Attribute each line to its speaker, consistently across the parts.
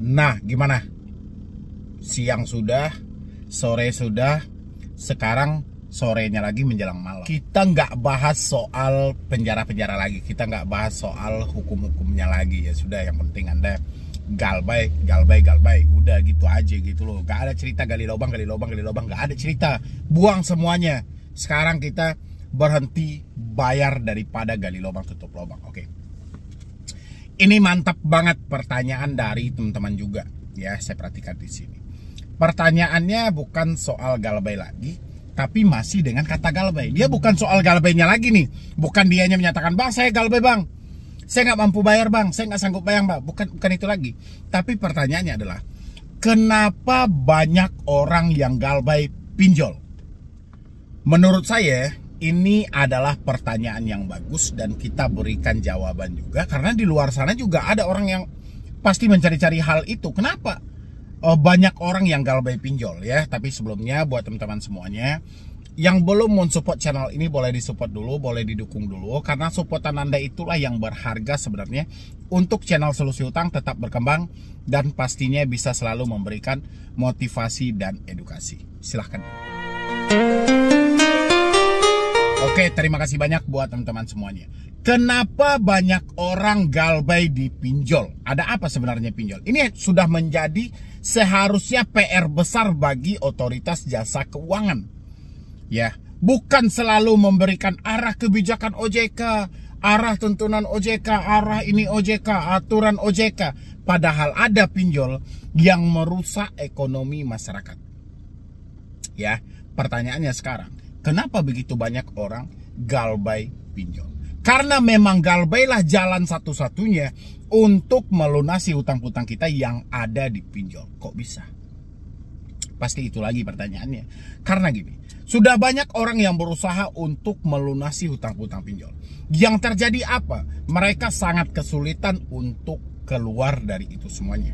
Speaker 1: Nah, gimana? Siang sudah, sore sudah, sekarang sorenya lagi menjelang malam. Kita nggak bahas soal penjara-penjara lagi, kita nggak bahas soal hukum-hukumnya lagi. Ya sudah, yang penting Anda galbay, udah gitu aja gitu loh. Nggak ada cerita gali lubang, nggak ada cerita. Buang semuanya. Sekarang kita berhenti bayar daripada gali lubang tutup lubang. Oke. Ini mantap banget pertanyaan dari teman-teman juga. Ya, saya perhatikan di sini. Pertanyaannya bukan soal galbay lagi, tapi masih dengan kata galbay. Dia bukan soal galbaynya lagi nih. Bukan dianya menyatakan, "Bang, saya galbay, Bang. Saya nggak mampu bayar, Bang. Saya nggak sanggup bayar, Bang." Bukan itu lagi. Tapi pertanyaannya adalah, kenapa banyak orang yang galbay pinjol? Menurut saya, ini adalah pertanyaan yang bagus dan kita berikan jawaban juga. Karena di luar sana juga ada orang yang pasti mencari-cari hal itu. Kenapa? Banyak orang yang galbay pinjol ya. Tapi sebelumnya buat teman-teman semuanya yang belum mensupport channel ini, boleh disupport dulu, boleh didukung dulu. Karena supportan Anda itulah yang berharga sebenarnya untuk channel Solusi Utang tetap berkembang dan pastinya bisa selalu memberikan motivasi dan edukasi. Silahkan. Oke, terima kasih banyak buat teman-teman semuanya. Kenapa banyak orang galbay di pinjol? Ada apa sebenarnya pinjol? Ini sudah menjadi seharusnya PR besar bagi otoritas jasa keuangan. Ya, bukan selalu memberikan arah kebijakan OJK, arah tuntunan OJK, arah ini OJK, aturan OJK. Padahal ada pinjol yang merusak ekonomi masyarakat. Ya, pertanyaannya sekarang, kenapa begitu banyak orang galbay pinjol? Karena memang galbay lah jalan satu-satunya untuk melunasi hutang-hutang kita yang ada di pinjol. Kok bisa? Pasti itu lagi pertanyaannya. Karena gini, sudah banyak orang yang berusaha untuk melunasi hutang-hutang pinjol. Yang terjadi apa? Mereka sangat kesulitan untuk keluar dari itu semuanya.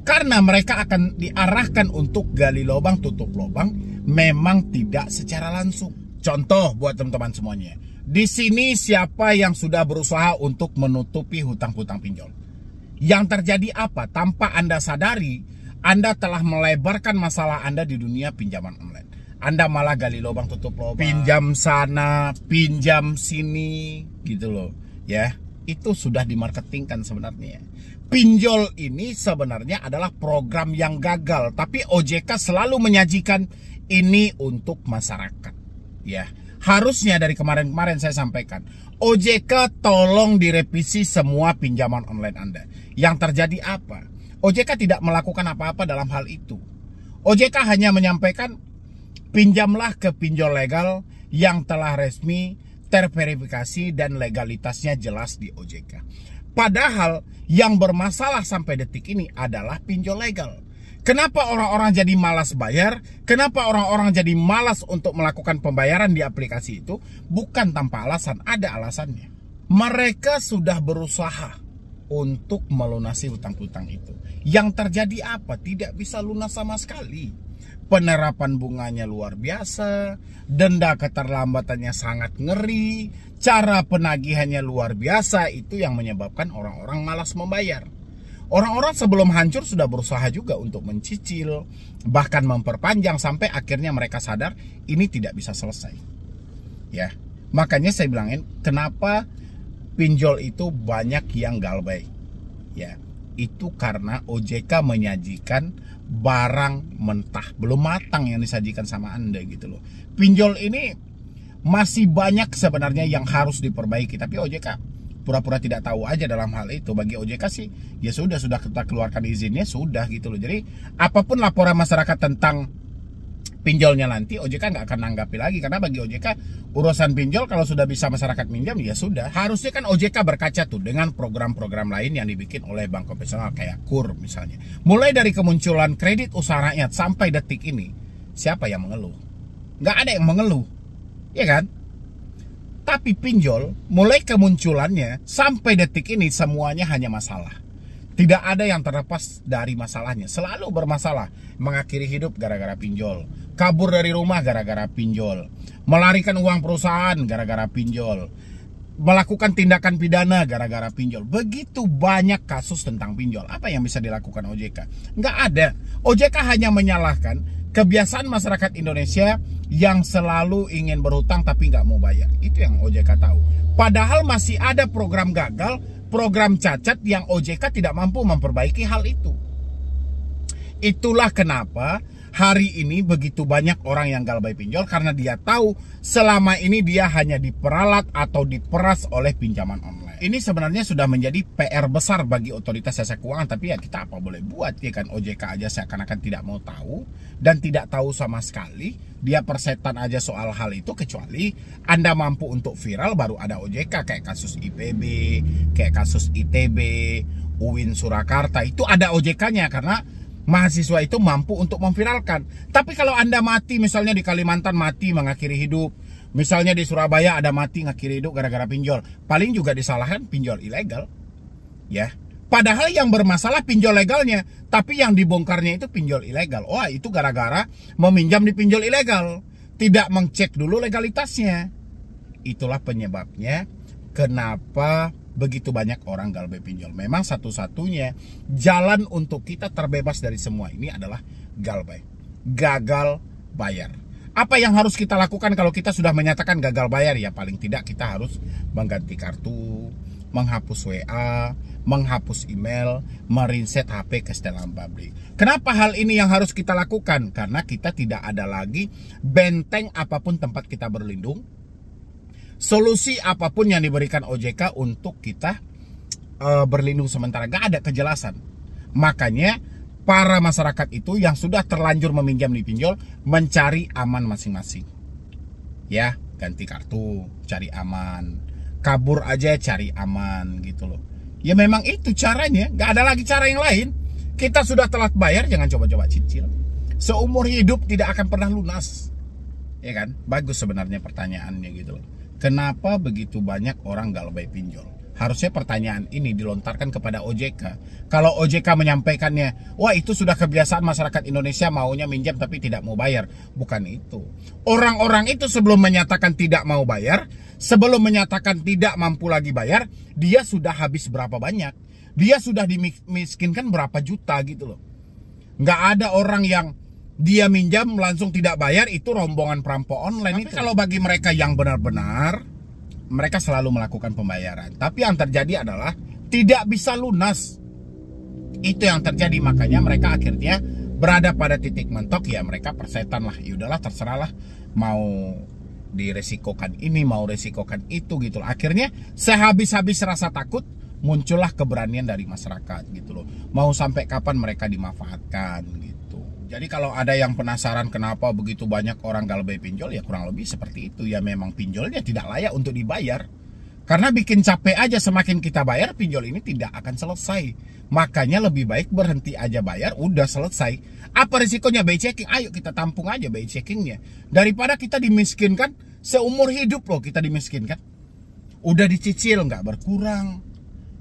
Speaker 1: Karena mereka akan diarahkan untuk gali lubang, tutup lubang, memang tidak secara langsung. Contoh buat teman-teman semuanya. Di sini siapa yang sudah berusaha untuk menutupi hutang-hutang pinjol? Yang terjadi apa? Tanpa Anda sadari, Anda telah melebarkan masalah Anda di dunia pinjaman online. Anda malah gali lubang, tutup lubang, pinjam sana, pinjam sini, gitu loh. Ya, itu sudah dimarketingkan sebenarnya. Pinjol ini sebenarnya adalah program yang gagal, tapi OJK selalu menyajikan ini untuk masyarakat. Ya, harusnya dari kemarin-kemarin saya sampaikan, OJK tolong direvisi semua pinjaman online Anda. Yang terjadi apa? OJK tidak melakukan apa-apa dalam hal itu. OJK hanya menyampaikan, pinjamlah ke pinjol legal yang telah resmi, terverifikasi, dan legalitasnya jelas di OJK. Padahal yang bermasalah sampai detik ini adalah pinjol legal. Kenapa orang-orang jadi malas bayar? Kenapa orang-orang jadi malas untuk melakukan pembayaran di aplikasi itu? Bukan tanpa alasan, ada alasannya. Mereka sudah berusaha untuk melunasi hutang-hutang itu. Yang terjadi apa? Tidak bisa lunas sama sekali. Penerapan bunganya luar biasa, denda keterlambatannya sangat ngeri, cara penagihannya luar biasa. Itu yang menyebabkan orang-orang malas membayar. Orang-orang sebelum hancur sudah berusaha juga untuk mencicil, bahkan memperpanjang sampai akhirnya mereka sadar ini tidak bisa selesai. Ya, makanya saya bilangin kenapa pinjol itu banyak yang galbay. Ya, itu karena OJK menyajikan barang mentah, belum matang yang disajikan sama Anda gitu loh. Pinjol ini masih banyak sebenarnya yang harus diperbaiki, tapi OJK pura-pura tidak tahu aja dalam hal itu. Bagi OJK sih, ya sudah kita keluarkan izinnya, sudah gitu loh. Jadi apapun laporan masyarakat tentang pinjolnya nanti, OJK nggak akan nanggapi lagi. Karena bagi OJK, urusan pinjol kalau sudah bisa masyarakat minjam, ya sudah. Harusnya kan OJK berkaca tuh dengan program-program lain yang dibikin oleh bank konvensional kayak KUR misalnya. Mulai dari kemunculan kredit usaha rakyat sampai detik ini, siapa yang mengeluh? Nggak ada yang mengeluh, ya kan? Tapi pinjol, mulai kemunculannya sampai detik ini semuanya hanya masalah. Tidak ada yang terlepas dari masalahnya. Selalu bermasalah. Mengakhiri hidup gara-gara pinjol. Kabur dari rumah gara-gara pinjol. Melarikan uang perusahaan gara-gara pinjol. melakukan tindakan pidana gara-gara pinjol. Begitu banyak kasus tentang pinjol. Apa yang bisa dilakukan OJK? Nggak ada. OJK hanya menyalahkan kebiasaan masyarakat Indonesia yang selalu ingin berhutang tapi nggak mau bayar. Itu yang OJK tahu. Padahal masih ada program gagal, program cacat yang OJK tidak mampu memperbaiki hal itu. Itulah kenapa hari ini begitu banyak orang yang galbay pinjol, karena dia tahu selama ini dia hanya diperalat atau diperas oleh pinjaman online. Ini sebenarnya sudah menjadi PR besar bagi otoritas jasa keuangan, tapi ya kita apa boleh buat, ya kan. OJK aja seakan-akan tidak mau tahu dan tidak tahu sama sekali. Dia persetan aja soal hal itu, kecuali Anda mampu untuk viral baru ada OJK. Kayak kasus IPB, kayak kasus ITB, UIN Surakarta, itu ada OJK-nya karena mahasiswa itu mampu untuk memviralkan. Tapi kalau Anda mati, misalnya di Kalimantan mati mengakhiri hidup, misalnya di Surabaya ada mati mengakhiri hidup gara-gara pinjol, paling juga disalahkan pinjol ilegal, ya. Padahal yang bermasalah pinjol legalnya, tapi yang dibongkarnya itu pinjol ilegal. Wah, itu gara-gara meminjam di pinjol ilegal, tidak mengcek dulu legalitasnya. Itulah penyebabnya kenapa begitu banyak orang galbay pinjol. Memang satu-satunya jalan untuk kita terbebas dari semua ini adalah galbay. Gagal bayar. Apa yang harus kita lakukan kalau kita sudah menyatakan gagal bayar? Ya paling tidak kita harus mengganti kartu, menghapus WA, menghapus email, mereset HP ke setelan publik. Kenapa hal ini yang harus kita lakukan? Karena kita tidak ada lagi benteng apapun tempat kita berlindung. Solusi apapun yang diberikan OJK untuk kita berlindung sementara, gak ada kejelasan. Makanya para masyarakat itu yang sudah terlanjur meminjam di pinjol mencari aman masing-masing. Ya, ganti kartu, cari aman. Kabur aja cari aman gitu loh. Ya memang itu caranya, gak ada lagi cara yang lain. Kita sudah telat bayar, jangan coba-coba cicil. Seumur hidup tidak akan pernah lunas. Ya kan? Bagus sebenarnya pertanyaannya gitu loh. Kenapa begitu banyak orang galbay pinjol? Harusnya pertanyaan ini dilontarkan kepada OJK. Kalau OJK menyampaikannya, wah itu sudah kebiasaan masyarakat Indonesia maunya minjam tapi tidak mau bayar. Bukan itu. Orang-orang itu sebelum menyatakan tidak mau bayar, sebelum menyatakan tidak mampu lagi bayar, dia sudah habis berapa banyak. Dia sudah dimiskinkan berapa juta gitu loh. Nggak ada orang yang dia minjam langsung tidak bayar, itu rombongan perampok online. Tapi itu kalau bagi mereka yang benar-benar, mereka selalu melakukan pembayaran. Tapi yang terjadi adalah tidak bisa lunas. Itu yang terjadi, makanya mereka akhirnya berada pada titik mentok. Ya mereka persetan lah, yaudahlah terserahlah, mau diresikokan ini, mau resikokan itu gitu loh. Akhirnya sehabis-habis rasa takut, muncullah keberanian dari masyarakat gitu loh. Mau sampai kapan mereka dimanfaatkan gitu. Jadi kalau ada yang penasaran kenapa begitu banyak orang galbay pinjol, ya kurang lebih seperti itu. Ya memang pinjolnya tidak layak untuk dibayar. Karena bikin capek aja, semakin kita bayar pinjol ini tidak akan selesai. Makanya lebih baik berhenti aja bayar, udah selesai. Apa risikonya BI checking? Ayo kita tampung aja BI checkingnya. Daripada kita dimiskinkan, seumur hidup loh kita dimiskinkan. Udah dicicil nggak berkurang.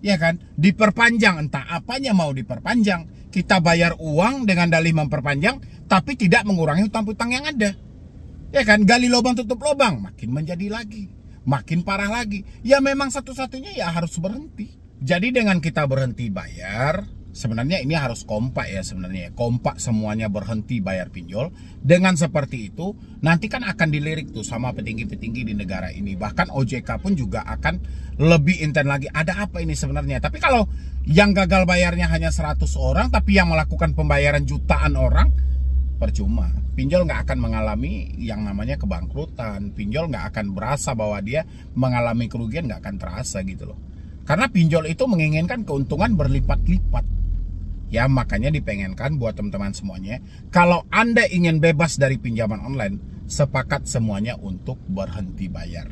Speaker 1: Ya kan? Diperpanjang, entah apanya mau diperpanjang. Kita bayar uang dengan dalih memperpanjang, tapi tidak mengurangi hutang-hutang yang ada. Ya kan, gali lubang tutup lubang, makin menjadi lagi, makin parah lagi. Ya memang satu-satunya ya harus berhenti. Jadi dengan kita berhenti bayar, sebenarnya ini harus kompak ya sebenarnya. Kompak semuanya berhenti bayar pinjol. Dengan seperti itu, nanti kan akan dilirik tuh sama petinggi-petinggi di negara ini. Bahkan OJK pun juga akan lebih intens lagi. Ada apa ini sebenarnya? Tapi kalau yang gagal bayarnya hanya 100 orang, tapi yang melakukan pembayaran jutaan orang, percuma. Pinjol nggak akan mengalami yang namanya kebangkrutan. Pinjol nggak akan berasa bahwa dia mengalami kerugian, nggak akan terasa gitu loh. Karena pinjol itu menginginkan keuntungan berlipat-lipat. Ya makanya dipengenkan buat teman-teman semuanya, kalau Anda ingin bebas dari pinjaman online, sepakat semuanya untuk berhenti bayar.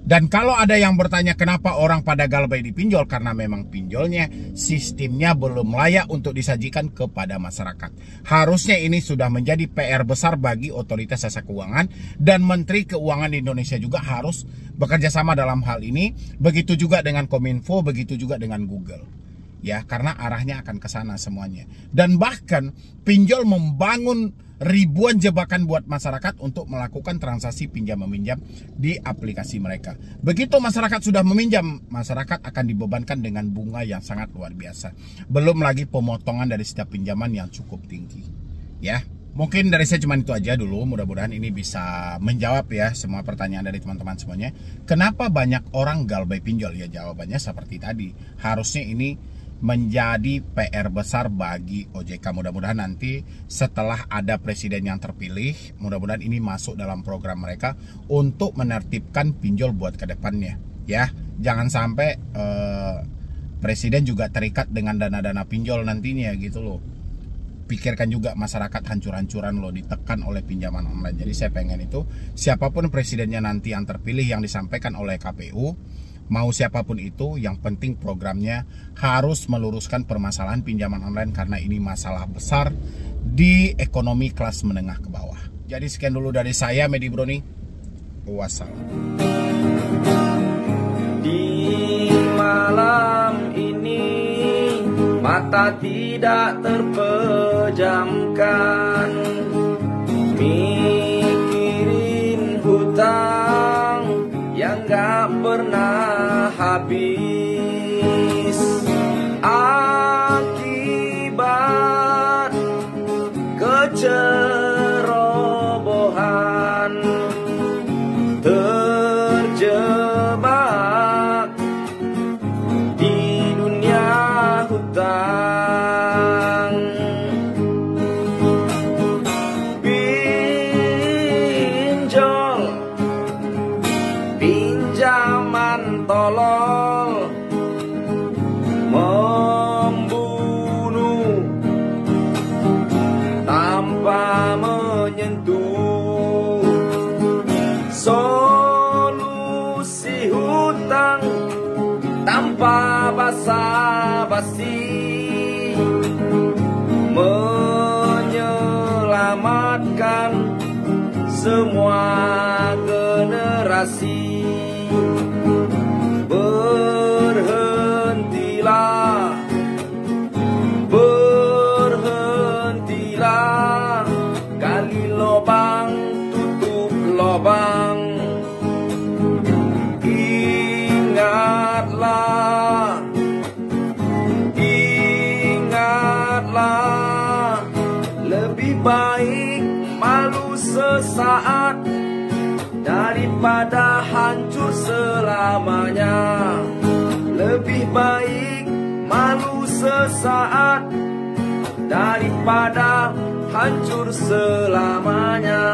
Speaker 1: Dan kalau ada yang bertanya kenapa orang pada galbay di pinjol, karena memang pinjolnya, sistemnya belum layak untuk disajikan kepada masyarakat. Harusnya ini sudah menjadi PR besar bagi otoritas jasa keuangan, dan Menteri Keuangan di Indonesia juga harus bekerja sama dalam hal ini. Begitu juga dengan Kominfo, begitu juga dengan Google. ya, karena arahnya akan ke sana semuanya. Dan bahkan pinjol membangun ribuan jebakan buat masyarakat untuk melakukan transaksi pinjam-meminjam di aplikasi mereka. Begitu masyarakat sudah meminjam, masyarakat akan dibebankan dengan bunga yang sangat luar biasa. Belum lagi pemotongan dari setiap pinjaman yang cukup tinggi. Ya, mungkin dari saya cuma itu aja dulu. Mudah-mudahan ini bisa menjawab ya semua pertanyaan dari teman-teman semuanya. Kenapa banyak orang galbay pinjol? Ya jawabannya seperti tadi. Harusnya ini menjadi PR besar bagi OJK. Mudah-mudahan nanti setelah ada presiden yang terpilih, mudah-mudahan ini masuk dalam program mereka untuk menertibkan pinjol buat ke depannya. Ya, jangan sampai presiden juga terikat dengan dana-dana pinjol nantinya gitu loh. Pikirkan juga masyarakat hancur-hancuran loh, ditekan oleh pinjaman online. Jadi saya pengen itu siapapun presidennya nanti yang terpilih, yang disampaikan oleh KPU, mau siapapun itu, yang penting programnya harus meluruskan permasalahan pinjaman online karena ini masalah besar di ekonomi kelas menengah ke bawah. Jadi sekian dulu dari saya, Medi Broni. Wassalam.
Speaker 2: Di malam ini mata tidak terpejamkan, mikirin hutang yang gak pernah habis, akibat kecerobohan, terjebak di dunia hutang. Pinjol, pinjaman tolol, membunuh tanpa menyentuh. Solusi hutang tanpa basa-basi, menyelamatkan semua generasi. Berhentilah, berhentilah, gali lubang, tutup lubang. Ingatlah, ingatlah, lebih baik malu sesaat daripada hancur selamanya. Lebih baik malu sesaat daripada hancur selamanya.